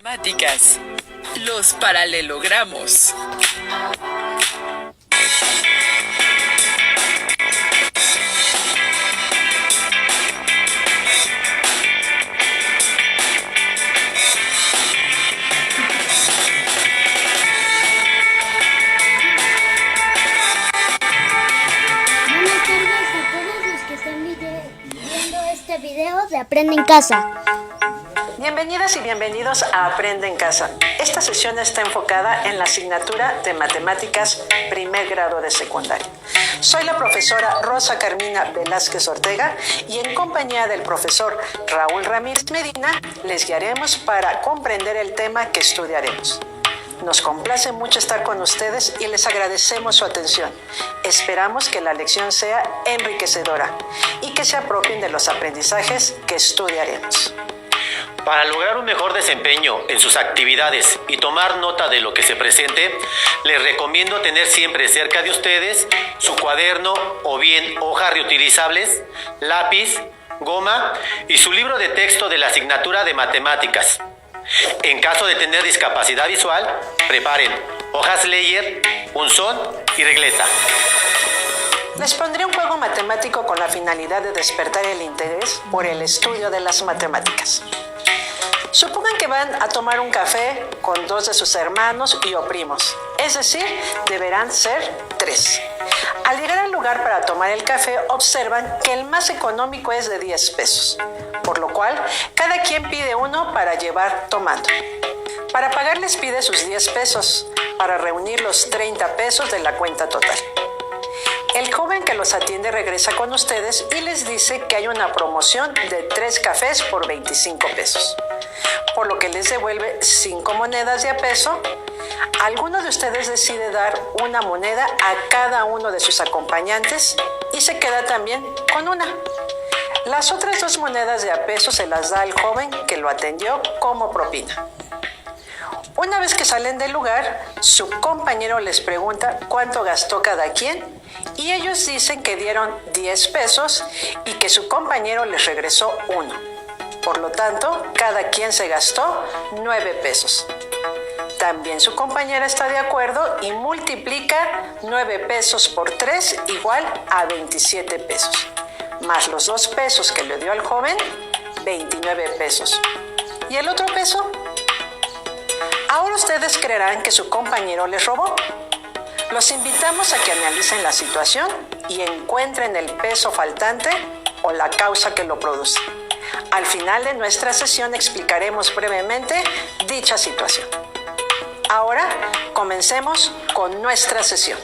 Matemáticas. Los paralelogramos. Este video de Aprende en Casa. Bienvenidas y bienvenidos a Aprende en Casa. Esta sesión está enfocada en la asignatura de Matemáticas primer grado de secundaria. Soy la profesora Rosa Carmina Velázquez Ortega y en compañía del profesor Raúl Ramírez Medina les guiaremos para comprender el tema que estudiaremos. Nos complace mucho estar con ustedes y les agradecemos su atención. Esperamos que la lección sea enriquecedora y que se apropien de los aprendizajes que estudiaremos. Para lograr un mejor desempeño en sus actividades y tomar nota de lo que se presente, les recomiendo tener siempre cerca de ustedes su cuaderno o bien hojas reutilizables, lápiz, goma y su libro de texto de la asignatura de matemáticas. En caso de tener discapacidad visual, preparen hojas Leyer, punzón y regleta. Les pondré un juego matemático con la finalidad de despertar el interés por el estudio de las matemáticas. Supongan que van a tomar un café con 2 de sus hermanos y o primos, es decir, deberán ser 3. Al llegar al lugar para tomar el café, observan que el más económico es de 10 pesos, por lo cual cada quien pide uno para llevar tomando. Para pagar les pide sus 10 pesos, para reunir los 30 pesos de la cuenta total. El joven que los atiende regresa con ustedes y les dice que hay una promoción de 3 cafés por 25 pesos, por lo que les devuelve 5 monedas de a peso. Alguno de ustedes decide dar una moneda a cada uno de sus acompañantes y se queda también con una. Las otras 2 monedas de a peso se las da al joven que lo atendió como propina. Una vez que salen del lugar, su compañero les pregunta cuánto gastó cada quien y ellos dicen que dieron 10 pesos y que su compañero les regresó 1. Por lo tanto, cada quien se gastó 9 pesos. También su compañera está de acuerdo y multiplica 9 pesos por 3 igual a 27 pesos. Más los 2 pesos que le dio al joven, 29 pesos. ¿Y el otro peso? Ahora ustedes creerán que su compañero les robó. Los invitamos a que analicen la situación y encuentren el peso faltante o la causa que lo produce. Al final de nuestra sesión explicaremos brevemente dicha situación. Ahora comencemos con nuestra sesión.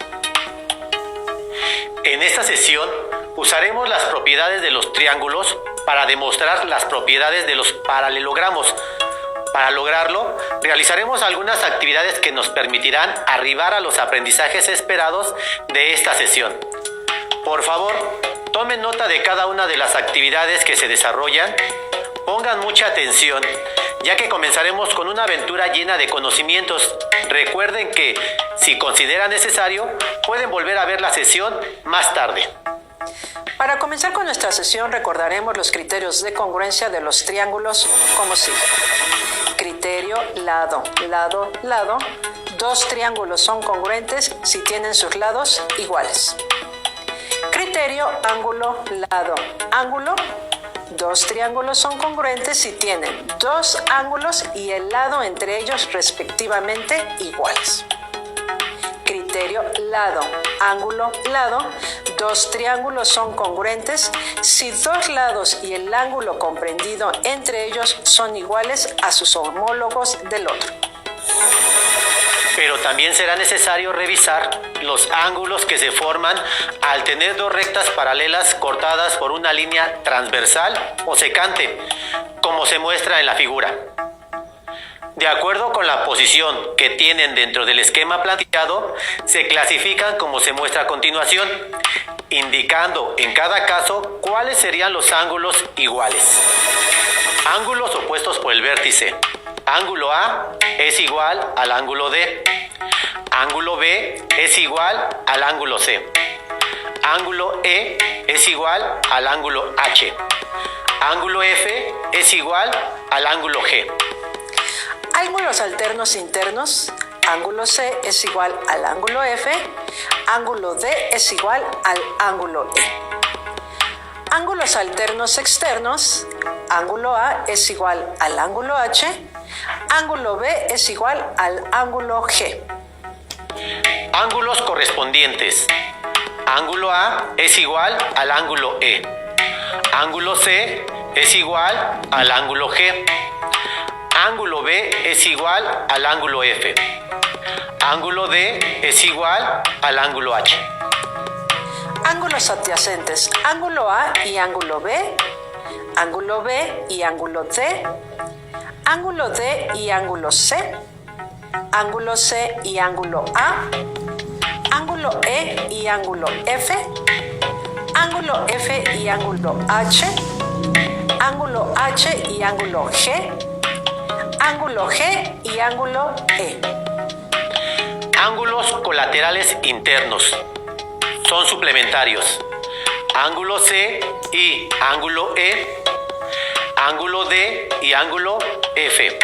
En esta sesión usaremos las propiedades de los triángulos para demostrar las propiedades de los paralelogramos. Para lograrlo, realizaremos algunas actividades que nos permitirán arribar a los aprendizajes esperados de esta sesión. Por favor, tomen nota de cada una de las actividades que se desarrollan. Pongan mucha atención, ya que comenzaremos con una aventura llena de conocimientos. Recuerden que, si consideran necesario, pueden volver a ver la sesión más tarde. Para comenzar con nuestra sesión, recordaremos los criterios de congruencia de los triángulos como sigue. Criterio lado, lado, lado. 2 triángulos son congruentes si tienen sus lados iguales. Criterio ángulo, lado, ángulo. 2 triángulos son congruentes si tienen 2 ángulos y el lado entre ellos respectivamente iguales. Criterio lado, ángulo, lado. 2 triángulos son congruentes si 2 lados y el ángulo comprendido entre ellos son iguales a sus homólogos del otro. Pero también será necesario revisar los ángulos que se forman al tener 2 rectas paralelas cortadas por una línea transversal o secante, como se muestra en la figura. De acuerdo con la posición que tienen dentro del esquema planteado, se clasifican como se muestra a continuación, indicando en cada caso cuáles serían los ángulos iguales. Ángulos opuestos por el vértice. Ángulo A es igual al ángulo D. Ángulo B es igual al ángulo C. Ángulo E es igual al ángulo H. Ángulo F es igual al ángulo G. Ángulos alternos internos. Ángulo C es igual al ángulo F. Ángulo D es igual al ángulo E. Ángulos alternos externos. Ángulo A es igual al ángulo H. Ángulo B es igual al ángulo G. Ángulos correspondientes. Ángulo A es igual al ángulo E. Ángulo C es igual al ángulo G. Ángulo B es igual al ángulo F. Ángulo D es igual al ángulo H. Ángulos adyacentes. Ángulo A y ángulo B. Ángulo B y ángulo D. Ángulo D y ángulo C. Ángulo C y ángulo A. Ángulo E y ángulo F. Ángulo F y ángulo H. Ángulo H y ángulo G. Ángulo G y ángulo E. Ángulos colaterales internos. Son suplementarios. Ángulo C y ángulo E. Ángulo D y ángulo F.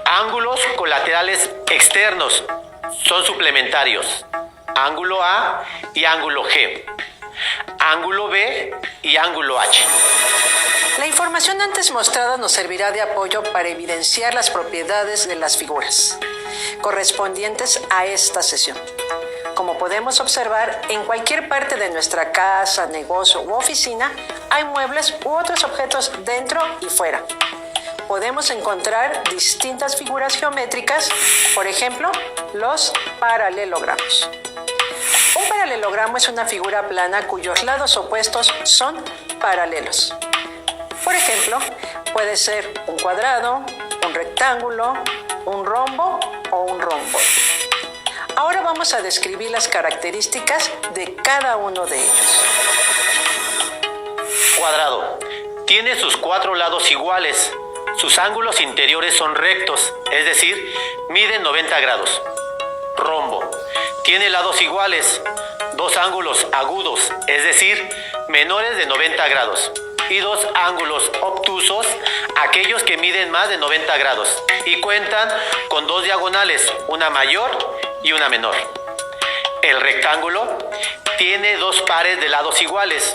Ángulos colaterales externos. Son suplementarios. Ángulo A y ángulo G. Ángulo B y ángulo H. La información antes mostrada nos servirá de apoyo para evidenciar las propiedades de las figuras correspondientes a esta sesión. Como podemos observar, en cualquier parte de nuestra casa, negocio u oficina hay muebles u otros objetos dentro y fuera. Podemos encontrar distintas figuras geométricas, por ejemplo, los paralelogramos. Un paralelogramo es una figura plana cuyos lados opuestos son paralelos. Por ejemplo, puede ser un cuadrado, un rectángulo, un rombo o un rombo. Ahora vamos a describir las características de cada uno de ellos. Cuadrado. Tiene sus 4 lados iguales. Sus ángulos interiores son rectos, es decir, miden 90 grados. Rombo. Tiene lados iguales, 2 ángulos agudos, es decir, menores de 90 grados. Y 2 ángulos obtusos, aquellos que miden más de 90 grados. Y cuentan con 2 diagonales, una mayor y una menor. El rectángulo tiene 2 pares de lados iguales.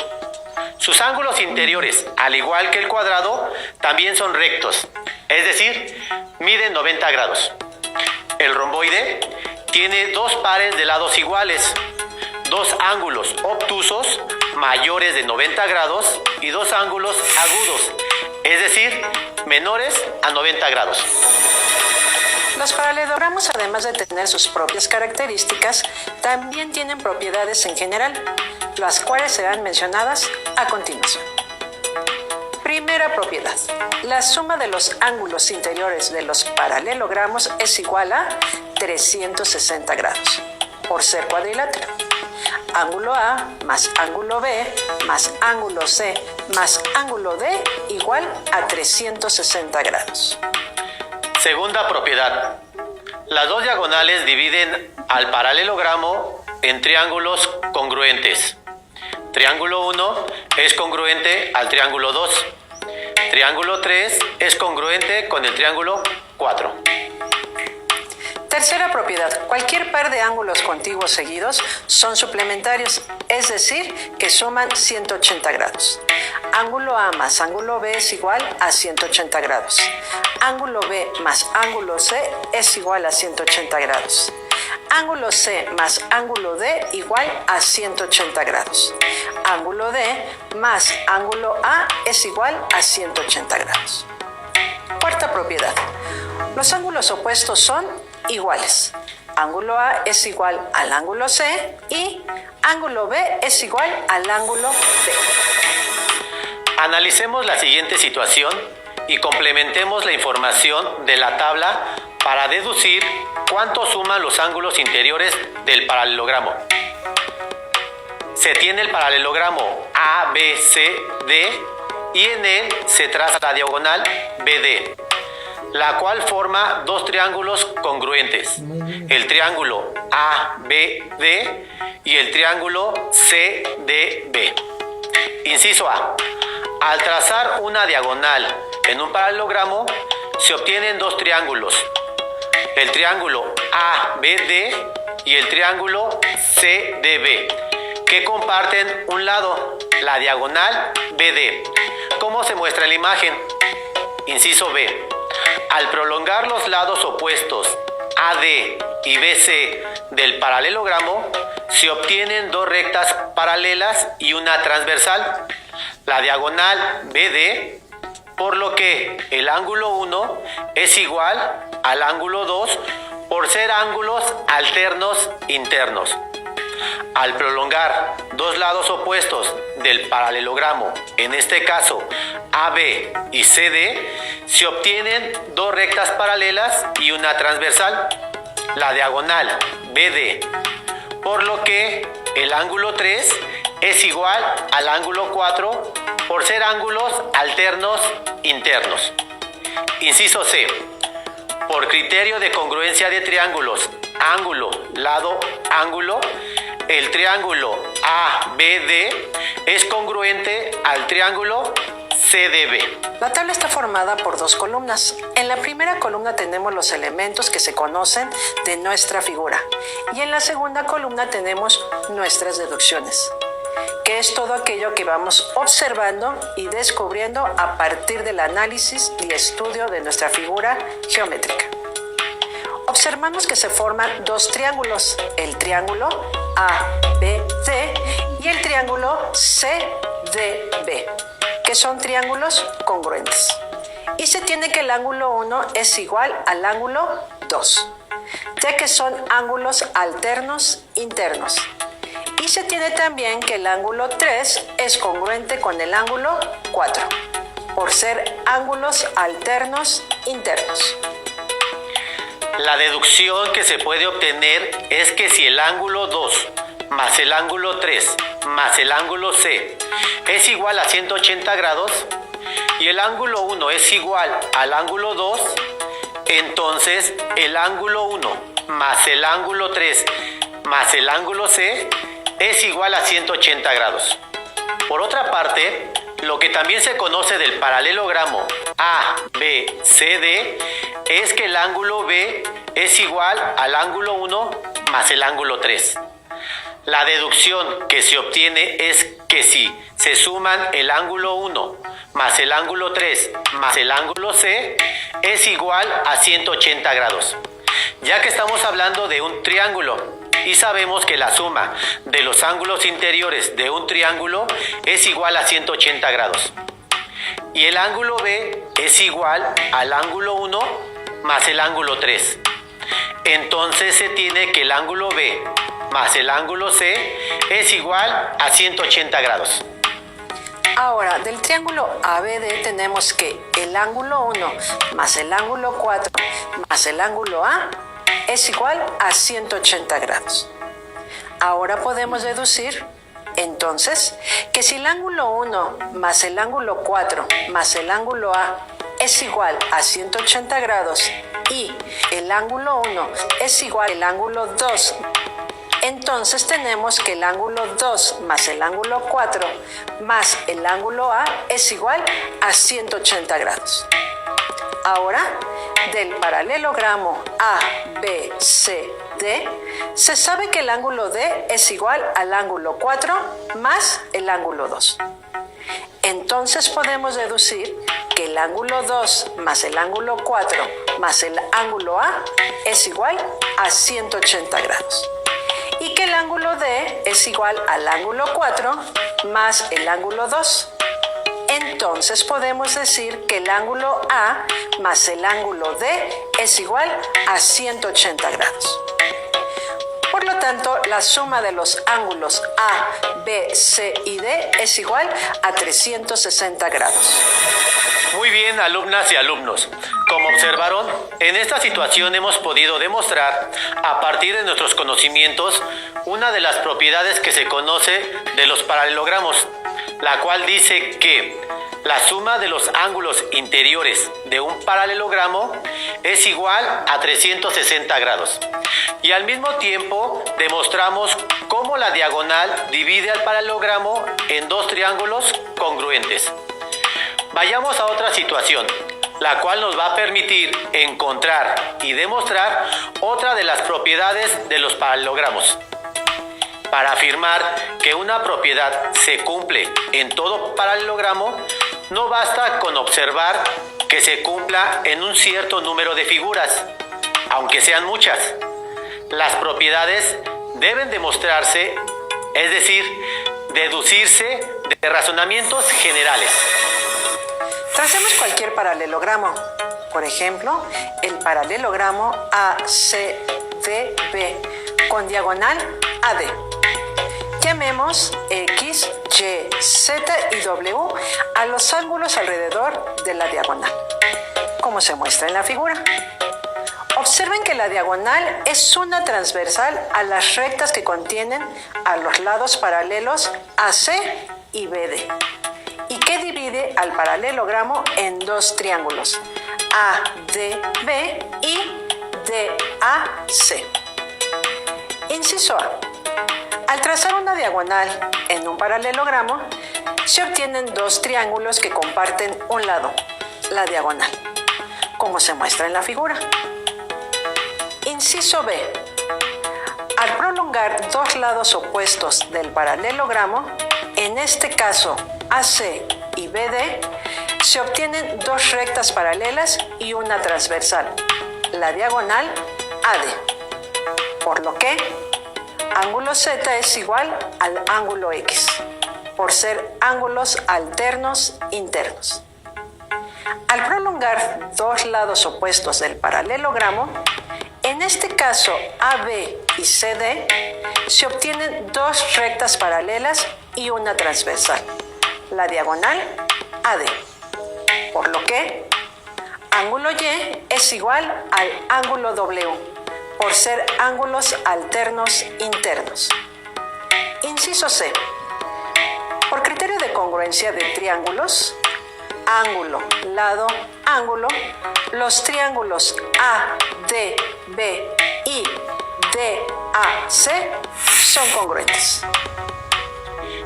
Sus ángulos interiores, al igual que el cuadrado, también son rectos, es decir, miden 90 grados. El romboide tiene 2 pares de lados iguales, 2 ángulos obtusos mayores de 90 grados y 2 ángulos agudos, es decir, menores a 90 grados. Los paralelogramos, además de tener sus propias características, también tienen propiedades en general, las cuales serán mencionadas a continuación. Primera propiedad. La suma de los ángulos interiores de los paralelogramos es igual a 360 grados, por ser cuadrilátero. Ángulo A más ángulo B más ángulo C más ángulo D igual a 360 grados. Segunda propiedad. Las 2 diagonales dividen al paralelogramo en triángulos congruentes. Triángulo 1 es congruente al triángulo 2. Triángulo 3 es congruente con el triángulo 4. Tercera propiedad. Cualquier par de ángulos contiguos seguidos son suplementarios, es decir, que suman 180 grados. Ángulo A más ángulo B es igual a 180 grados. Ángulo B más ángulo C es igual a 180 grados. Ángulo C más ángulo D igual a 180 grados. Ángulo D más ángulo A es igual a 180 grados. Cuarta propiedad. Los ángulos opuestos son iguales. Ángulo A es igual al ángulo C y ángulo B es igual al ángulo D. Analicemos la siguiente situación y complementemos la información de la tabla para deducir cuánto suman los ángulos interiores del paralelogramo. Se tiene el paralelogramo ABCD y en él se traza la diagonal BD, la cual forma 2 triángulos congruentes, el triángulo ABD y el triángulo CDB. Inciso A. Al trazar una diagonal en un paralelogramo, se obtienen dos triángulos, el triángulo ABD y el triángulo CDB, que comparten un lado, la diagonal BD, como se muestra en la imagen. Inciso B. Al prolongar los lados opuestos AD y BC del paralelogramo, se obtienen dos rectas paralelas y una transversal, la diagonal BD, por lo que el ángulo 1 es igual al ángulo 2 por ser ángulos alternos internos. Al prolongar dos lados opuestos del paralelogramo, en este caso AB y CD, se obtienen dos rectas paralelas y una transversal, la diagonal BD, por lo que el ángulo 3 es igual al ángulo 4 por ser ángulos alternos internos. Inciso C. Por criterio de congruencia de triángulos ángulo, lado, ángulo, el triángulo ABD es congruente al triángulo CDB. La tabla está formada por dos columnas. En la primera columna tenemos los elementos que se conocen de nuestra figura y en la segunda columna tenemos nuestras deducciones, que es todo aquello que vamos observando y descubriendo a partir del análisis y estudio de nuestra figura geométrica. Observamos que se forman dos triángulos, el triángulo ABC y el triángulo CDB, que son triángulos congruentes. Y se tiene que el ángulo 1 es igual al ángulo 2, ya que son ángulos alternos internos. Y se tiene también que el ángulo 3 es congruente con el ángulo 4, por ser ángulos alternos internos. La deducción que se puede obtener es que si el ángulo 2 más el ángulo 3 más el ángulo C es igual a 180 grados y el ángulo 1 es igual al ángulo 2, entonces el ángulo 1 más el ángulo 3 más el ángulo C es igual a 180 grados. Por otra parte, lo que también se conoce del paralelogramo ABCD es que el ángulo B es igual al ángulo 1 más el ángulo 3. La deducción que se obtiene es que si se suman el ángulo 1 más el ángulo 3 más el ángulo C es igual a 180 grados. Ya que estamos hablando de un triángulo y sabemos que la suma de los ángulos interiores de un triángulo es igual a 180 grados. Y el ángulo B es igual al ángulo 1 más el ángulo 3. Entonces se tiene que el ángulo B más el ángulo C es igual a 180 grados. Ahora, del triángulo ABD tenemos que el ángulo 1 más el ángulo 4 más el ángulo A es igual a 180 grados. Ahora podemos deducir, entonces, que si el ángulo 1 más el ángulo 4 más el ángulo A es igual a 180 grados y el ángulo 1 es igual al ángulo 2, entonces tenemos que el ángulo 2 más el ángulo 4 más el ángulo A es igual a 180 grados. Ahora, del paralelogramo ABCD, se sabe que el ángulo D es igual al ángulo 4 más el ángulo 2. Entonces podemos deducir que el ángulo 2 más el ángulo 4 más el ángulo A es igual a 180 grados. Y que el ángulo D es igual al ángulo 4 más el ángulo 2. Entonces podemos decir que el ángulo A más el ángulo D es igual a 180 grados. Por lo tanto, la suma de los ángulos A, B, C y D es igual a 360 grados. Muy bien, alumnas y alumnos. Como observaron, en esta situación hemos podido demostrar, a partir de nuestros conocimientos, una de las propiedades que se conoce de los paralelogramos, la cual dice que la suma de los ángulos interiores de un paralelogramo es igual a 360 grados. Y al mismo tiempo demostramos cómo la diagonal divide al paralelogramo en dos triángulos congruentes. Vayamos a otra situación, la cual nos va a permitir encontrar y demostrar otra de las propiedades de los paralelogramos. Para afirmar que una propiedad se cumple en todo paralelogramo, no basta con observar que se cumpla en un cierto número de figuras, aunque sean muchas. Las propiedades deben demostrarse, es decir, deducirse de razonamientos generales. Tracemos cualquier paralelogramo. Por ejemplo, el paralelogramo ACDB con diagonal AD. Llamemos X, Y, Z y W a los ángulos alrededor de la diagonal, como se muestra en la figura. Observen que la diagonal es una transversal a las rectas que contienen a los lados paralelos AC y BD, y que divide al paralelogramo en dos triángulos, ADB y DAC. Inciso A. Al trazar una diagonal en un paralelogramo, se obtienen dos triángulos que comparten un lado, la diagonal, como se muestra en la figura. Inciso B. Al prolongar dos lados opuestos del paralelogramo, en este caso AC y BD, se obtienen dos rectas paralelas y una transversal, la diagonal AD, por lo que ángulo Z es igual al ángulo X, por ser ángulos alternos internos. Al prolongar dos lados opuestos del paralelogramo, en este caso AB y CD, se obtienen dos rectas paralelas y una transversal, la diagonal AD, por lo que ángulo Y es igual al ángulo W, por ser ángulos alternos internos. Inciso C. Por criterio de congruencia de triángulos, ángulo, lado, ángulo, los triángulos ADB y DAC son congruentes.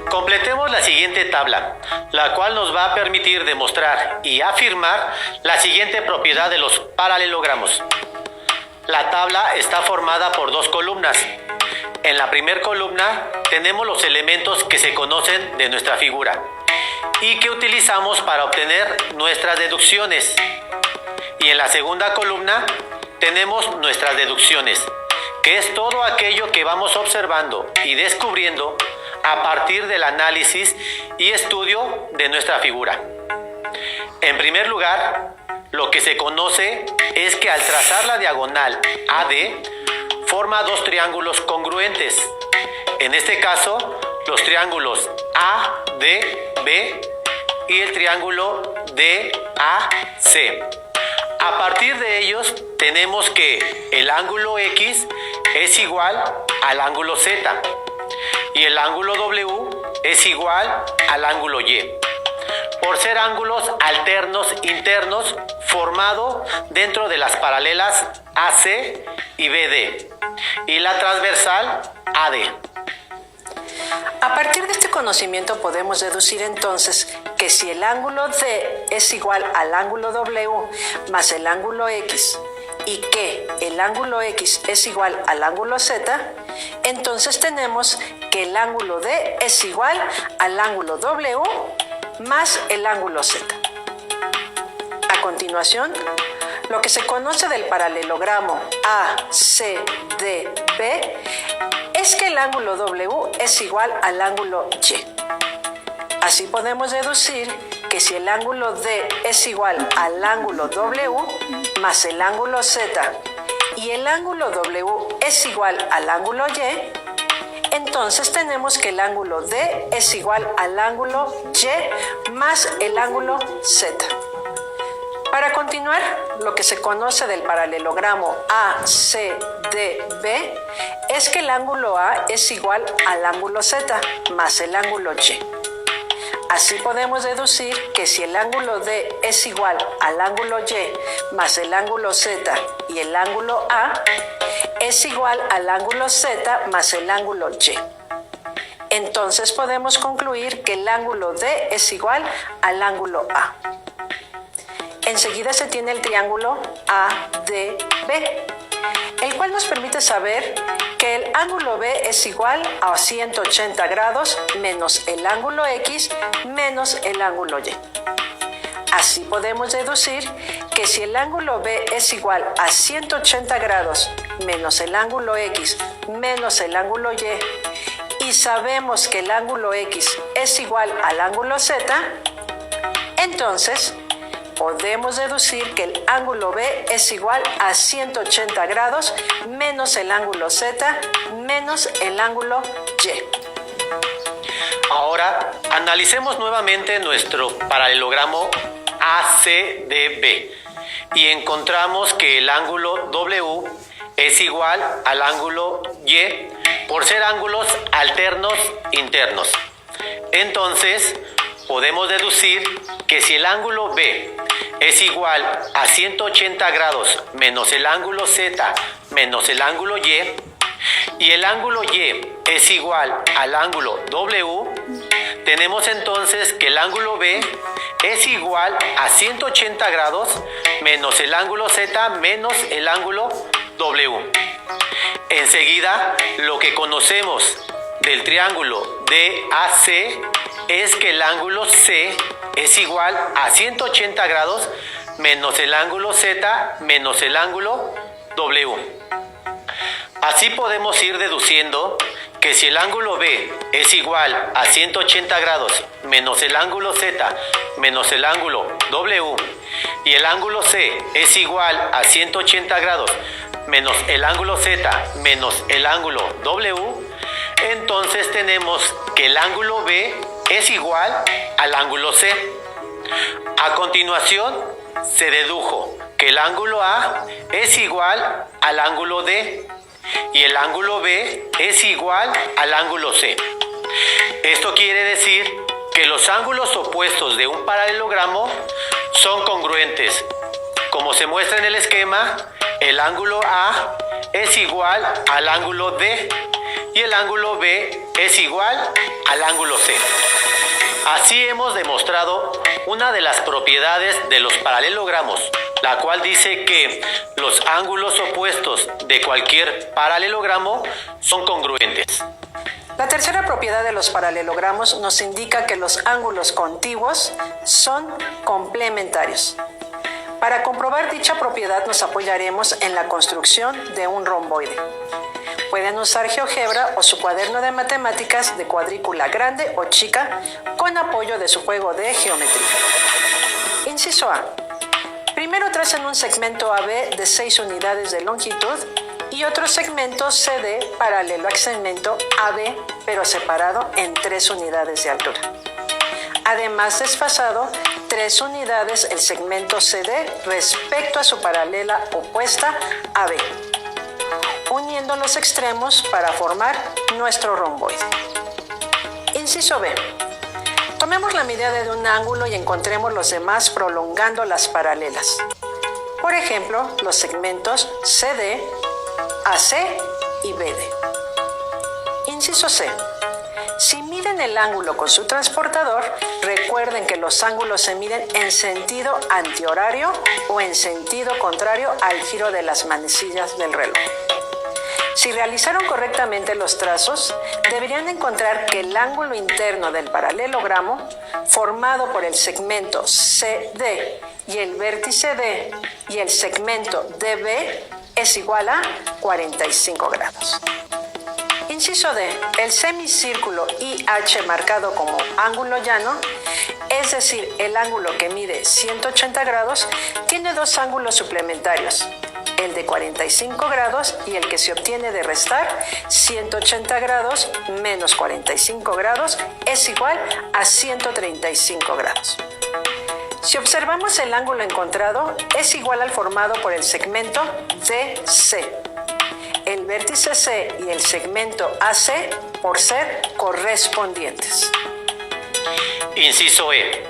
Completemos la siguiente tabla, la cual nos va a permitir demostrar y afirmar la siguiente propiedad de los paralelogramos. La tabla está formada por dos columnas. En la primera columna tenemos los elementos que se conocen de nuestra figura y que utilizamos para obtener nuestras deducciones. Y en la segunda columna tenemos nuestras deducciones, que es todo aquello que vamos observando y descubriendo a partir del análisis y estudio de nuestra figura. En primer lugar, lo que se conoce es que al trazar la diagonal AD, forma dos triángulos congruentes. En este caso, los triángulos ADB y el triángulo DAC. A partir de ellos, tenemos que el ángulo X es igual al ángulo Z y el ángulo W es igual al ángulo Y, por ser ángulos alternos internos formados dentro de las paralelas AC y BD y la transversal AD. A partir de este conocimiento podemos deducir entonces que si el ángulo D es igual al ángulo W más el ángulo X y que el ángulo X es igual al ángulo Z, entonces tenemos que el ángulo D es igual al ángulo W más el ángulo Z. A continuación, lo que se conoce del paralelogramo ACDB es que el ángulo W es igual al ángulo Y. Así podemos deducir que si el ángulo D es igual al ángulo W más el ángulo Z y el ángulo W es igual al ángulo Y, entonces tenemos que el ángulo D es igual al ángulo Y más el ángulo Z. Para continuar, lo que se conoce del paralelogramo ACDB es que el ángulo A es igual al ángulo Z más el ángulo Y. Así podemos deducir que si el ángulo D es igual al ángulo Y más el ángulo Z y el ángulo A, es igual al ángulo Z más el ángulo Y. Entonces podemos concluir que el ángulo D es igual al ángulo A. En enseguida se tiene el triángulo ADB, el cual nos permite saber que el ángulo B es igual a 180 grados menos el ángulo X menos el ángulo Y. Así podemos deducir que si el ángulo B es igual a 180 grados menos el ángulo X menos el ángulo Y sabemos que el ángulo X es igual al ángulo Z, entonces podemos deducir que el ángulo B es igual a 180 grados menos el ángulo Z menos el ángulo Y. Ahora, analicemos nuevamente nuestro paralelogramo ACDB y encontramos que el ángulo W es igual al ángulo Y por ser ángulos alternos internos. Entonces, podemos deducir que si el ángulo B es igual a 180 grados menos el ángulo Z menos el ángulo y el ángulo Y es igual al ángulo W, tenemos entonces que el ángulo B es igual a 180 grados menos el ángulo Z menos el ángulo W. Enseguida, lo que conocemos del triángulo DAC es que el ángulo C es igual a 180 grados menos el ángulo Z menos el ángulo W. Así podemos ir deduciendo que si el ángulo B es igual a 180 grados menos el ángulo Z menos el ángulo W y el ángulo C es igual a 180 grados menos el ángulo Z menos el ángulo W, entonces tenemos que el ángulo B es igual al ángulo C. A continuación, se dedujo que el ángulo A es igual al ángulo D y el ángulo B es igual al ángulo C. Esto quiere decir que los ángulos opuestos de un paralelogramo son congruentes. Como se muestra en el esquema, el ángulo A es igual al ángulo D y el ángulo B es igual al ángulo C. Así hemos demostrado una de las propiedades de los paralelogramos, la cual dice que los ángulos opuestos de cualquier paralelogramo son congruentes. La tercera propiedad de los paralelogramos nos indica que los ángulos contiguos son complementarios. Para comprobar dicha propiedad nos apoyaremos en la construcción de un romboide. Pueden usar GeoGebra o su cuaderno de matemáticas de cuadrícula grande o chica con apoyo de su juego de geometría. Inciso A. Primero tracen un segmento AB de 6 unidades de longitud y otro segmento CD paralelo al segmento AB, pero separado en 3 unidades de altura. Además, desfasado 3 unidades el segmento CD respecto a su paralela opuesta AB, uniendo los extremos para formar nuestro romboide. Inciso B. Tomemos la medida de un ángulo y encontremos los demás prolongando las paralelas. Por ejemplo, los segmentos CD, AC y BD. Inciso C. Si miden el ángulo con su transportador, recuerden que los ángulos se miden en sentido antihorario o en sentido contrario al giro de las manecillas del reloj. Si realizaron correctamente los trazos, deberían encontrar que el ángulo interno del paralelogramo, formado por el segmento CD y el vértice D y el segmento DB, es igual a 45 grados. Inciso D. El semicírculo IH marcado como ángulo llano, es decir, el ángulo que mide 180 grados, tiene 2 ángulos suplementarios, el de 45 grados y el que se obtiene de restar 180 grados menos 45 grados es igual a 135 grados. Si observamos el ángulo encontrado, es igual al formado por el segmento DC, el vértice C y el segmento AC por ser correspondientes. Inciso E.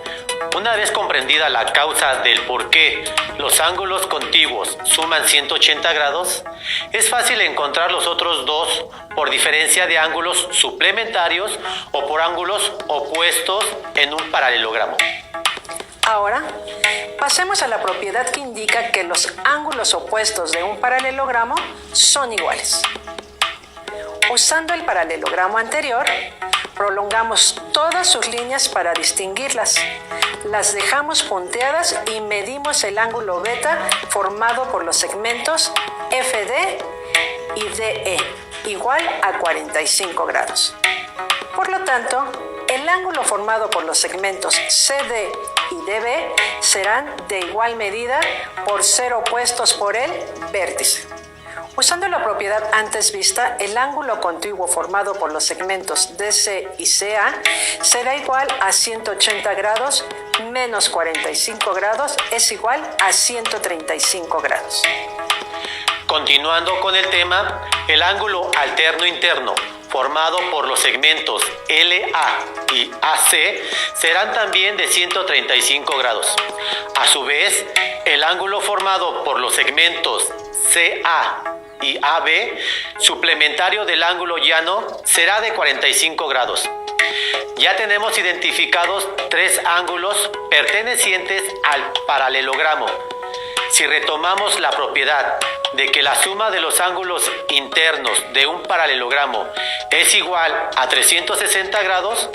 Una vez comprendida la causa del por qué los ángulos contiguos suman 180 grados, es fácil encontrar los otros dos por diferencia de ángulos suplementarios o por ángulos opuestos en un paralelogramo. Ahora, Pasemos a la propiedad que indica que los ángulos opuestos de un paralelogramo son iguales. Usando el paralelogramo anterior, prolongamos todas sus líneas para distinguirlas. Las dejamos punteadas y medimos el ángulo beta formado por los segmentos FD y DE, igual a 45 grados. Por lo tanto, el ángulo formado por los segmentos CD y DB serán de igual medida por ser opuestos por el vértice. Usando la propiedad antes vista, el ángulo contiguo formado por los segmentos DC y CA será igual a 180 grados menos 45 grados es igual a 135 grados. Continuando con el tema, el ángulo alterno interno formado por los segmentos LA y AC serán también de 135 grados. A su vez, el ángulo formado por los segmentos CA y AB, suplementario del ángulo llano, será de 45 grados. Ya tenemos identificados tres ángulos pertenecientes al paralelogramo. Si retomamos la propiedad de que la suma de los ángulos internos de un paralelogramo es igual a 360 grados,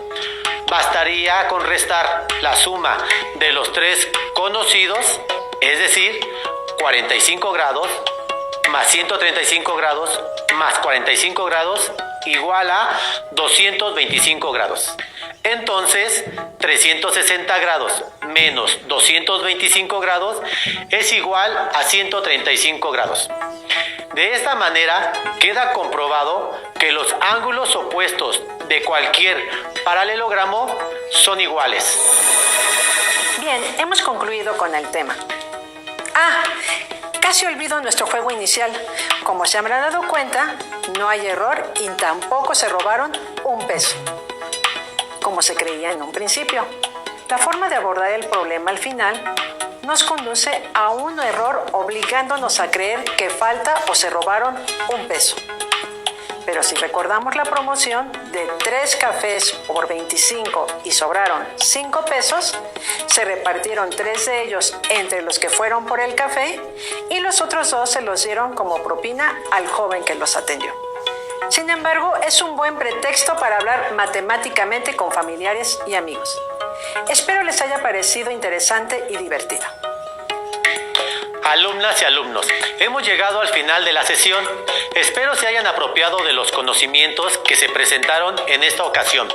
bastaría con restar la suma de los tres conocidos, es decir, 45 grados más 135 grados más 45 grados igual a 225 grados. Entonces, 360 grados menos 225 grados es igual a 135 grados. De esta manera, queda comprobado que los ángulos opuestos de cualquier paralelogramo son iguales. Bien, hemos concluido con el tema. Casi olvido nuestro juego inicial. Como se habrán dado cuenta, no hay error y tampoco se robaron un peso, como se creía en un principio. La forma de abordar el problema al final nos conduce a un error obligándonos a creer que falta o se robaron un peso. Pero si recordamos la promoción de 3 cafés por 25 y sobraron 5 pesos, se repartieron 3 de ellos entre los que fueron por el café y los otros 2 se los dieron como propina al joven que los atendió. Sin embargo, es un buen pretexto para hablar matemáticamente con familiares y amigos. Espero les haya parecido interesante y divertido. Alumnas y alumnos, hemos llegado al final de la sesión. Espero se hayan apropiado de los conocimientos que se presentaron en esta ocasión.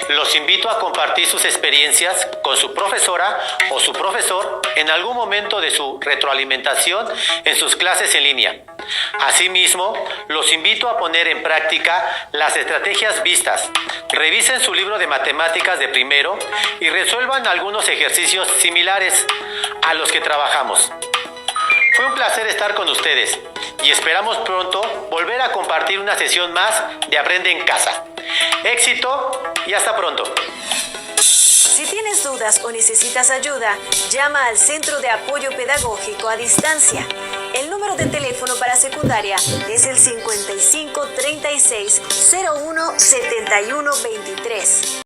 Los invito a compartir sus experiencias con su profesora o su profesor en algún momento de su retroalimentación en sus clases en línea. Asimismo, los invito a poner en práctica las estrategias vistas. Revisen su libro de matemáticas de primero y resuelvan algunos ejercicios similares a los que trabajamos. Fue un placer estar con ustedes y esperamos pronto volver a compartir una sesión más de Aprende en Casa. Éxito y hasta pronto. Si tienes dudas o necesitas ayuda, llama al Centro de Apoyo Pedagógico a Distancia. El número de teléfono para secundaria es el 55 36 01 71 23.